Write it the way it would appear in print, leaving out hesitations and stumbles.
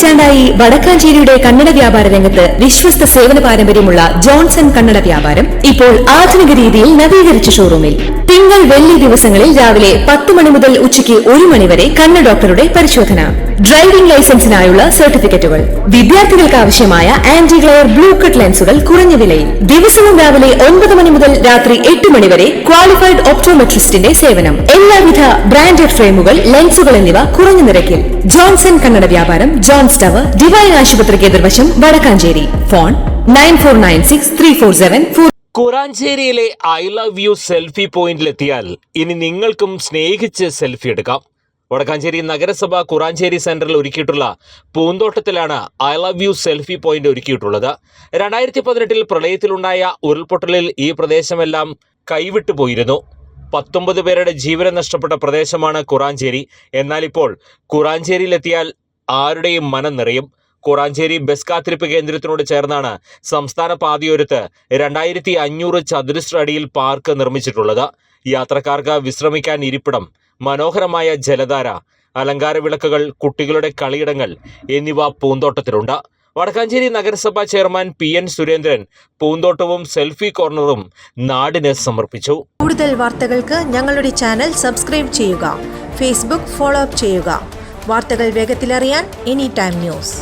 നൂറ്റാണ്ടായി വടക്കാഞ്ചേരിയുടെ കന്നഡ വ്യാപാര രംഗത്ത് വിശ്വസ്ത സേവന പാരമ്പര്യമുള്ള ജോൺസൺ കന്നഡ വ്യാപാരം ഇപ്പോൾ ആധുനിക രീതിയിൽ നവീകരിച്ച ഷോറൂമിൽ തിങ്കൾ വെള്ളി ദിവസങ്ങളിൽ രാവിലെ 10 മണി മുതൽ ഉച്ചയ്ക്ക് 1 മണി വരെ കണ്ണ് ഡോക്ടറുടെ പരിശോധന, ഡ്രൈവിംഗ് ലൈസൻസിനായുള്ള സർട്ടിഫിക്കറ്റുകൾ, വിദ്യാർത്ഥികൾക്ക് ആവശ്യമായ ആന്റി ഗ്ലെയർ ബ്ലൂ കട്ട് ലെൻസുകൾ കുറഞ്ഞ വിലയിൽ, ദിവസവും രാവിലെ 9 മണി മുതൽ രാത്രി 8 മണി വരെ ക്വാളിഫൈഡ് ഒപ്റ്റോമെട്രിസ്റ്റിന്റെ സേവനം, എല്ലാവിധ ബ്രാൻഡഡ് ഫ്രെയിമുകൾ, ലെൻസുകൾ എന്നിവ കുറഞ്ഞ നിരക്കിൽ. ജോൺസൺ കന്നഡ വ്യാപാരം, ജോൺസ് ടവർ, ഡിവൈൻ ആശുപത്രിക്ക് എതിർവശം, വടക്കാഞ്ചേരി. ഫോൺ 94963474. കുറാഞ്ചേരിയിലെ ഐ ലവ് യു സെൽഫി പോയിന്റിലെത്തിയാൽ ഇനി നിങ്ങൾക്കും സ്നേഹിച്ച് സെൽഫി എടുക്കാം. വടക്കാഞ്ചേരി നഗരസഭ കുറാഞ്ചേരി സെന്ററിൽ ഒരുക്കിയിട്ടുള്ള പൂന്തോട്ടത്തിലാണ് I love you selfie point ഒരുക്കിയിട്ടുള്ളത്. 2018 പ്രളയത്തിലുണ്ടായ ഉരുൾപൊട്ടലിൽ ഈ പ്രദേശമെല്ലാം കൈവിട്ടു പോയിരുന്നു. 19 പേരുടെ ജീവനം നഷ്ടപ്പെട്ട പ്രദേശമാണ് കുറാഞ്ചേരി. എന്നാൽ ഇപ്പോൾ കുറാഞ്ചേരിയിലെത്തിയാൽ ആരുടെയും മനം നിറയും. കുറാഞ്ചേരി ബസ് കാത്തിരിപ്പ് കേന്ദ്രത്തിനോട് ചേർന്നാണ് സംസ്ഥാന പാതയോരത്ത് 2500 ചതുരശ്ര അടിയിൽ പാർക്ക് നിർമ്മിച്ചിട്ടുള്ളത്. യാത്രക്കാർക്ക് വിശ്രമിക്കാൻ ഇരിപ്പിടം, മനോഹരമായ ജലധാര, അലങ്കാര വിളക്കുകൾ, കുട്ടികളുടെ കളിയിടങ്ങൾ എന്നിവ പൂന്തോട്ടത്തിലുണ്ട്. വടക്കാഞ്ചേരി നഗരസഭാ ചെയർമാൻ PN സുരേന്ദ്രൻ പൂന്തോട്ടവും സെൽഫി കോർണറും നാടിന് സമർപ്പിച്ചു. കൂടുതൽ വാർത്തകൾക്ക് ഞങ്ങളുടെ ചാനൽ സബ്സ്ക്രൈബ് ചെയ്യുക, ഫേസ്ബുക്ക് ഫോളോ അപ്പ് ചെയ്യുക. വാർത്തകൾ വേഗത്തിലറിയാൻ എനി ടൈം ന്യൂസ്.